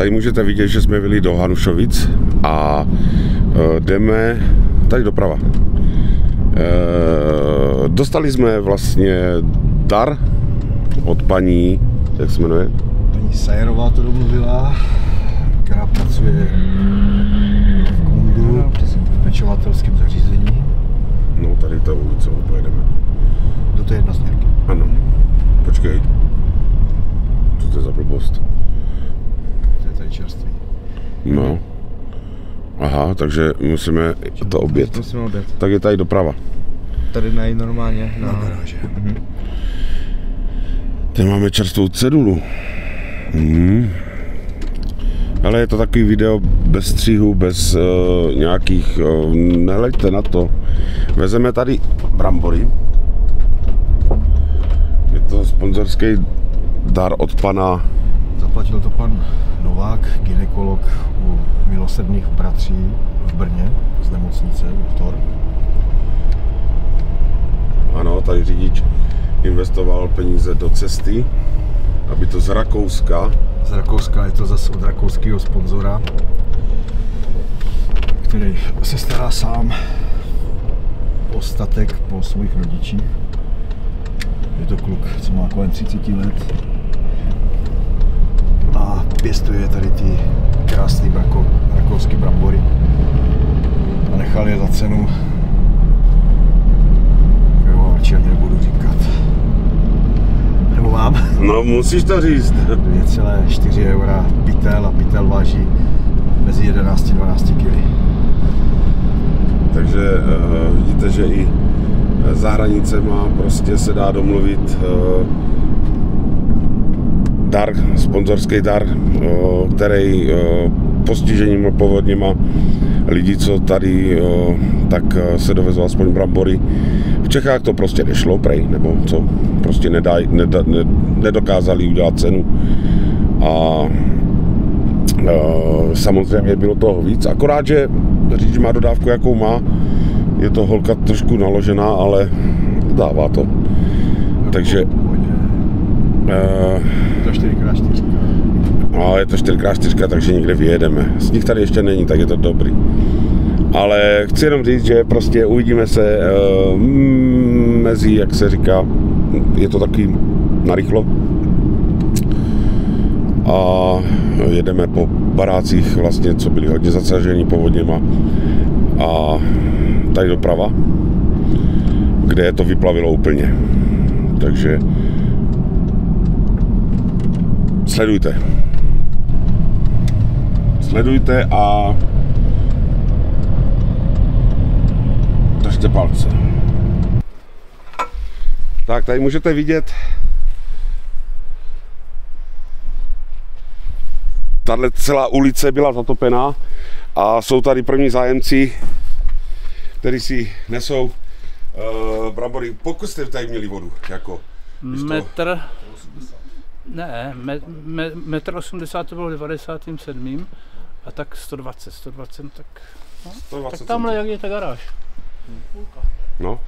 Tady můžete vidět, že jsme byli do Hanušovic a jdeme tady doprava. Dostali jsme vlastně dar od paní, jak se jmenuje? Paní Sajerová to domluvila, která pracuje v Kundu, v pečovatelském zařízení. No, tady ta ulice, pojedeme. Do té jednosměrky. Ano. Počkej. Co to je za blbost? To je tady čerstvý. No. Aha, takže musíme to obět. Musíme obět. Tak je tady doprava. Tady najít normálně na garáže. Tady máme čerstvou cedulu. Ale je to takový video bez střihu, bez nějakých... neleďte na to. Vezeme tady brambory. Je to sponzorský dar od pana... Zaplatil to pan Novák, gynekolog u Milosrdných bratří v Brně z nemocnice, doktor. Ano, tady řidič investoval peníze do cesty, aby to z Rakouska. Z Rakouska, je to zase od rakouského sponzora, který se stará sám o statek po svých rodičích. Je to kluk, co má kolem 30 let a pěstuje tady ty krásné rakouské brambory a nechal je za cenu, kterou radši ani nebudu říkat. Nebo mám? No, musíš to říct. 2,4 eura pytel a pytel váží mezi 11 a 12 kg. Takže vidíte, že i za hranicema prostě se dá domluvit dar, sponzorský dar, který postižením a povodněma lidí, co tady tak se dovezou aspoň brambory. V Čechách to prostě nešlo, prej, nebo co, prostě nedokázali udělat cenu a samozřejmě bylo toho víc, akorát, že řidič má dodávku, jakou má, je to holka trošku naložená, ale dává to. Takže to 4x4. No, je to 4x4, takže někde vyjedeme. Z nich tady ještě není, tak je to dobrý. Ale chci jenom říct, že prostě uvidíme se mezi, jak se říká, je to taky narychlo. A jedeme po barácích vlastně, co byly hodně zasažení povodněma. A tady doprava, kde to vyplavilo úplně. Takže sledujte a držte palce. Tak, tady můžete vidět tahle celá ulice byla zatopená a jsou tady první zájemci, kteří si nesou brambory. Pokud jste tady měli vodu, jako metr 80 to bylo v 97. a tak 120, tak, no, 120 tak tamhle jak je ta garáž. No.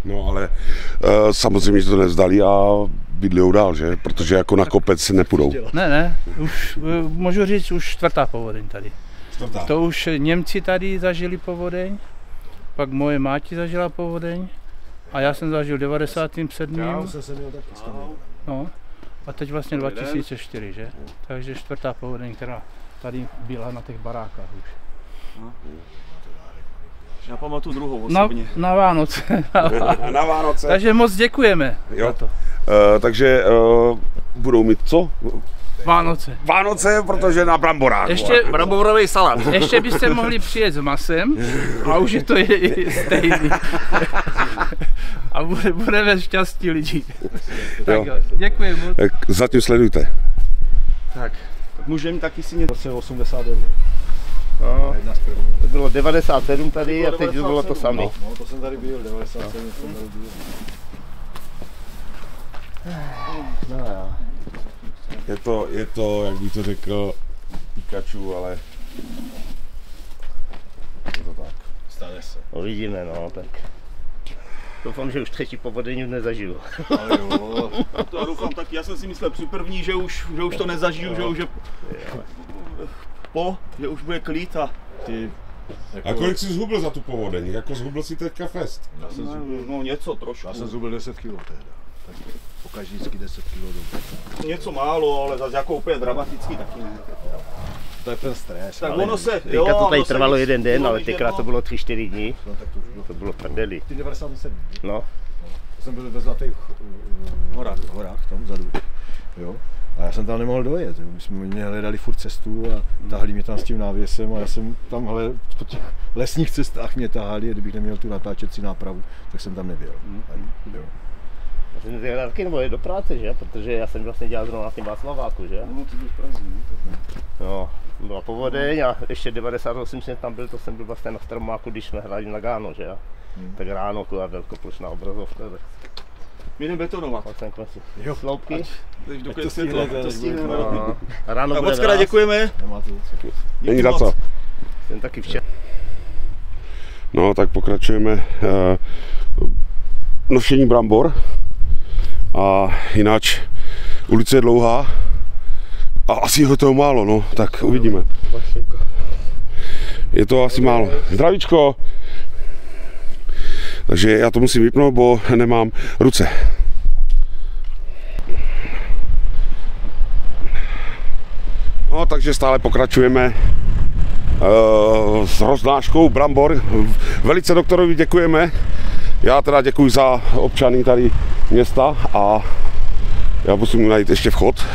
No ale samozřejmě, že to nevzdali a bydlijou dál, že? Protože jako na kopec se nepůjdou. Ne, už můžu říct, už čtvrtá povodeň tady. Čtvrtá. To už Němci tady zažili povodeň, pak moje máti zažila povodeň a já jsem zažil v 97. No, a teď vlastně 2004, že? Takže čtvrtá povodeň, která tady byla na těch barákách už. Já pamatuju druhou osobně. Na Vánoce. Na Vánoce. Takže moc děkujeme za to. Takže budou mít co? Vánoce, protože na bramborách. Ještě bramborový salát. Ještě byste mohli přijet s masem a už je to stejný. A budeme šťastí lidi. Tak jo, děkuji moc. Tak zatím sledujte. Tak můžeme taky si něco. V roce 89. No, to bylo 97 tady a teď bylo to samé. No, to jsem tady byl, 97 jsem tady byl. No, jo. Je to, jak bych to řekl, Pikachu, ale je to tak. Stane se. Uvidíme, no, tak. Doufám, že už třetí povodení nezažiju. Ale jo, to já doufám taky. Já jsem si myslel při první, že už to nezažiju, že už bude klid a... Ty, A kolik jsi zhubil za tu povodeň? Jako zhubil si teďka fest? No něco trošku. Já jsem zhubil 10 kg tehda. Tak pokaždícky 10 kg dolů. Něco málo, ale zase jako úplně dramaticky taky ne. To je ten stres. Tak ono se, Teďka to tady trvalo se jeden den, ale že tenkrát to bylo 3-4 dní. No, tak to už bylo. To bylo prdeli. Ty 97. No. Já jsem byl ve Zlatých horách tam vzadu. Jo. A já jsem tam nemohl dojet, jo. My jsme mě hledali furt cestu a tahali mě tam s tím návěsem a já jsem tam po těch lesních cestách mě tahali, a kdybych neměl tu natáčecí nápravu, tak jsem tam nebyl. Jo. Já jsem taky nebo je do práce, že? Protože já jsem vlastně dělal zrovna na tím Václaváku, že? No, ty byl v Praze, ne? No, byla povodeň a ještě 98 jsem tam byl, to jsem byl vlastně na Staromáku, když jsme hráli na Gáno, že? Tak ráno tu a velkoplošná obrazovka, tak My jdeme betonovat. jsem klasi. Sloupky. Teď dokud světlo, to stihneme. A ráno Tak bude moc krát děkujeme. Nemáte co. Není za co. Jsem taky včera. No, tak pokračujeme nošení brambor. A jinak ulice je dlouhá a asi je toho málo, no, tak uvidíme. Je to asi málo. Zdravíčko! Takže já to musím vypnout, bo nemám ruce. No, takže stále pokračujeme s roznáškou brambor. Velice doktorovi děkujeme. Já teda děkuji za občany tady města a já musím najít ještě vchod.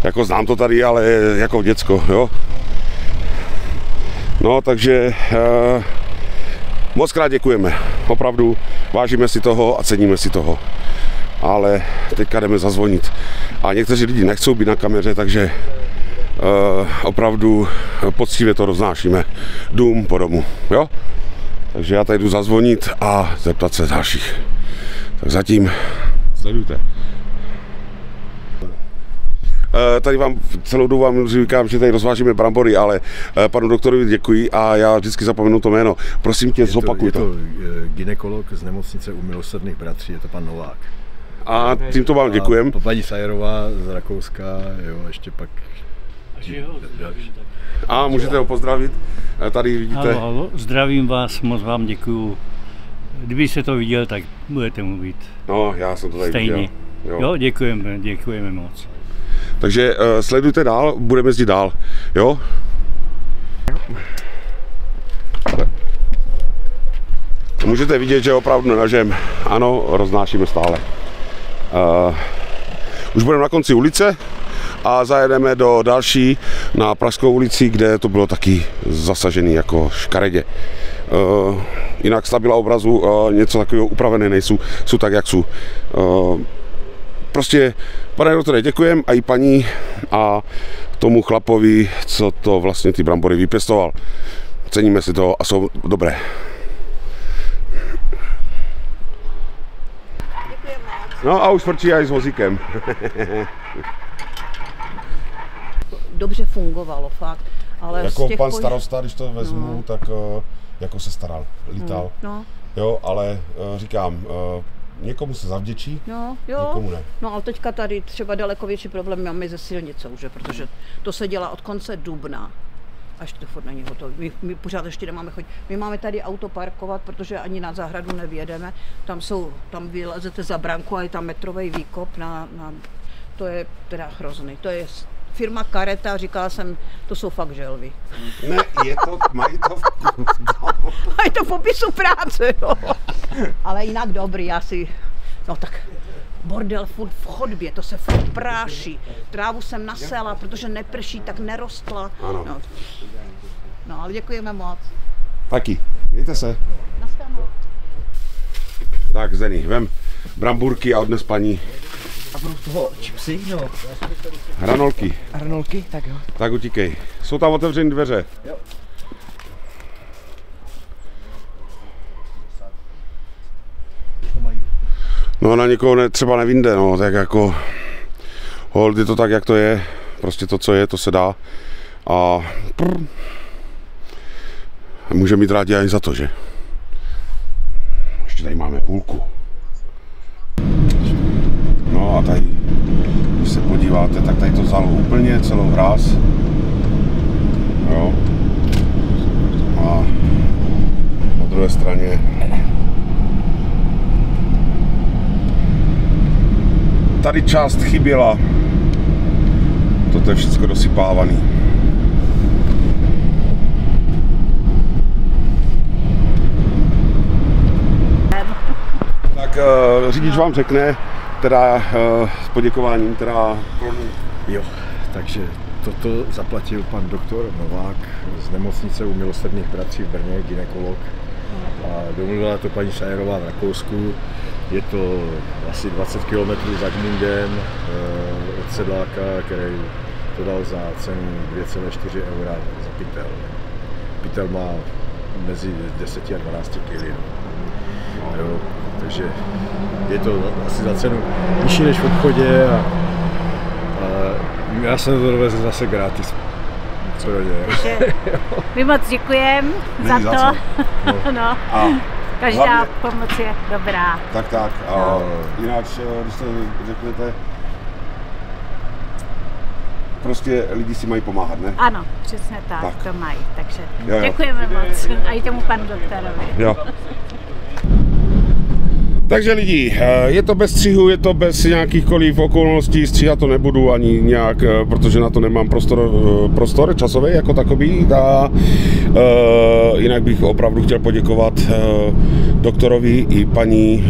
Jako znám to tady, ale jako děcko, jo. No, takže moc krát děkujeme. Opravdu vážíme si toho a ceníme si toho. Ale teďka jdeme zazvonit. A někteří lidi nechcou být na kameře, takže opravdu poctivě to roznášíme dům po domu, jo. Takže já tady jdu zazvonit a zeptat se dalších. Tak zatím sledujte. Tady vám celou dobu vám říkám, že tady rozvážíme brambory, ale panu doktorovi děkuji a já vždycky zapomenu to jméno. Prosím tě, zopakuj to. Je to gynekolog z nemocnice u Milosrdných bratří, je to pan Novák. A tímto vám děkujem. A paní Sajerová z Rakouska, jo, ještě pak další. A můžete ho pozdravit. Tady vidíte. Halo, zdravím vás, moc vám děkuju. Kdyby se to viděl, tak budete mluvit. No, já jsem to tady stejně. viděl. Jo, děkujeme moc. Takže sledujte dál, budeme jezdit dál, jo? Můžete vidět, že opravdu nožem, ano, roznášíme stále. Už budeme na konci ulice a zajedeme do další, na Pražskou ulici, kde to bylo taky zasažený jako škaredě. Jinak stabila obrazu, něco takového upravené nejsou, jsou tak, jak jsou. Prostě, pane doktore, děkujem a i paní a tomu chlapovi, co to vlastně ty brambory vypěstoval. Ceníme si to a jsou dobré. No a už frčí aj s vozíkem. Dobře fungovalo, fakt. Ale jako z těch pan starosta, když to vezmu, no. Tak jako se staral, lítal. No. Jo, ale říkám, někomu se zavděčí, jo. někomu ne. No ale teďka tady třeba daleko větší problém máme se silnicou, že? Protože to se dělá od konce dubna. Až to furt není hotovo. My pořád ještě nemáme chodit. My máme tady auto parkovat, protože ani na zahradu nevědeme. Tam vylezete za branku a je tam metrový výkop to je teda hrozný. To je firma Kareta, říkala jsem, to jsou fakt želvy. Ne, mají to Mají to v popisu práce, jo. Ale jinak dobrý, no tak bordel furt v chodbě, to se furt práší. Trávu jsem nasela, protože neprší, tak nerostla. Ano. No ale děkujeme moc. Taky, mějte se. Naschledanou. Tak Zeni, vem bramburky a odnes paní. A budou toho čipsy, no. Hranolky. Hranolky, tak jo. Tak utíkej. Jsou tam otevřené dveře. Jo. No na někoho třeba nevinde, no, tak jako hold, je to tak, jak to je. Prostě to, co je, to se dá. A může mít rádi ani za to, že? Ještě že tady máme půlku. No a tady, když se podíváte, tak tady to vzalo úplně celou hráz. Jo. A na druhé straně tady část chyběla. Toto je všechno dosypávaný. Tak řidič vám řekne, teda s poděkováním, teda... Jo, takže toto zaplatil pan doktor Novák z nemocnice u Milosrdných bratří v Brně, gynekolog. A domluvila to paní Sajerová v Rakousku. Je to asi 20 km za Gmundem od sedláka, který to dal za cenu 2,4 € za pytel. Pytel má mezi 10 a 12 kg. Takže je to asi za cenu nižší než v obchodě a já jsem to dovezl zase gratis. Co do něj. My moc děkujeme za to. No. A každá hlavně, pomoc je dobrá. Tak. A jinak, když to řeknete, prostě lidi si mají pomáhat, ne? Ano, přesně tak. To mají. Takže jo. Děkujeme moc. A i tomu panu doktorovi. Jo. Takže lidi, je to bez střihu, je to bez nějakýchkoliv okolností, stříhat to nebudu ani nějak, protože na to nemám prostor časový jako takový. A jinak bych opravdu chtěl poděkovat doktorovi i paní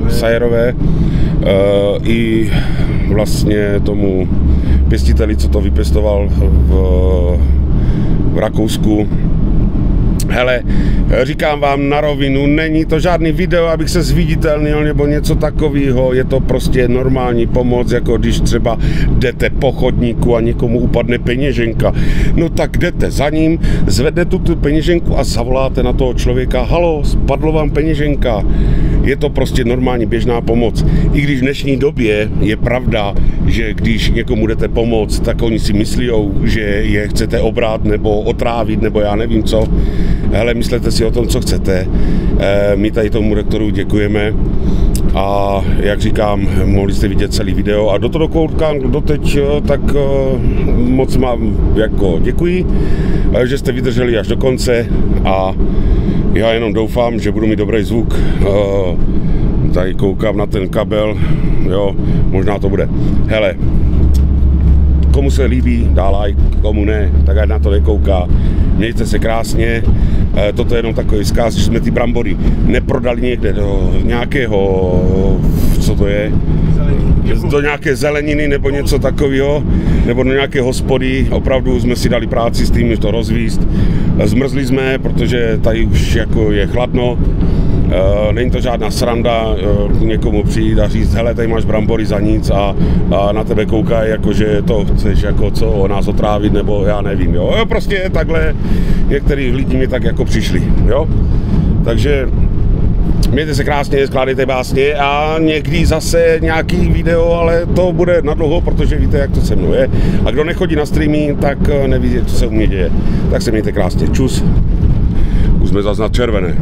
Sajerové i vlastně tomu pěstiteli, co to vypěstoval v Rakousku. Hele, říkám vám na rovinu, není to žádný video, abych se zviditelnil nebo něco takového, je to prostě normální pomoc, jako když třeba jdete po chodníku a někomu upadne peněženka. No tak jdete za ním, zvednete tu peněženku a zavoláte na toho člověka, halo, spadlo vám peněženka. Je to prostě normální běžná pomoc. I když v dnešní době je pravda, že když někomu jdete pomoct, tak oni si myslí, že je chcete obrat nebo otrávit, nebo já nevím co. Hele, myslete si o tom, co chcete. My tady tomu rektoru děkujeme a jak říkám, mohli jste vidět celý video a do toho koukám doteď, tak moc vám jako děkuji, že jste vydrželi až do konce a já jenom doufám, že budu mít dobrý zvuk. Tady koukám na ten kabel, jo, možná to bude. Hele, komu se líbí, dá like, komu ne, tak ať na to nekouká. Mějte se krásně, toto je jenom takový vzkaz, že jsme ty brambory neprodali někde do nějakého, co to je, do nějaké zeleniny nebo něco takového, nebo do nějaké hospody. Opravdu jsme si dali práci s tím, to rozvíst. Zmrzli jsme, protože tady už jako je chladno. Není to žádná sranda někomu přijít a říct, hele, tady máš brambory za nic a na tebe koukají, jakože to chceš jako co, o nás otrávit, nebo já nevím, jo. Prostě takhle některý lidi mi tak jako přišli, jo. Takže mějte se krásně, skládejte básně a někdy zase nějaký video, ale to bude nadlouho, protože víte, jak to se mnou je. A kdo nechodí na streamy, tak neví, co se u mě děje. Tak se mějte krásně, čus. Už jsme zase na červené.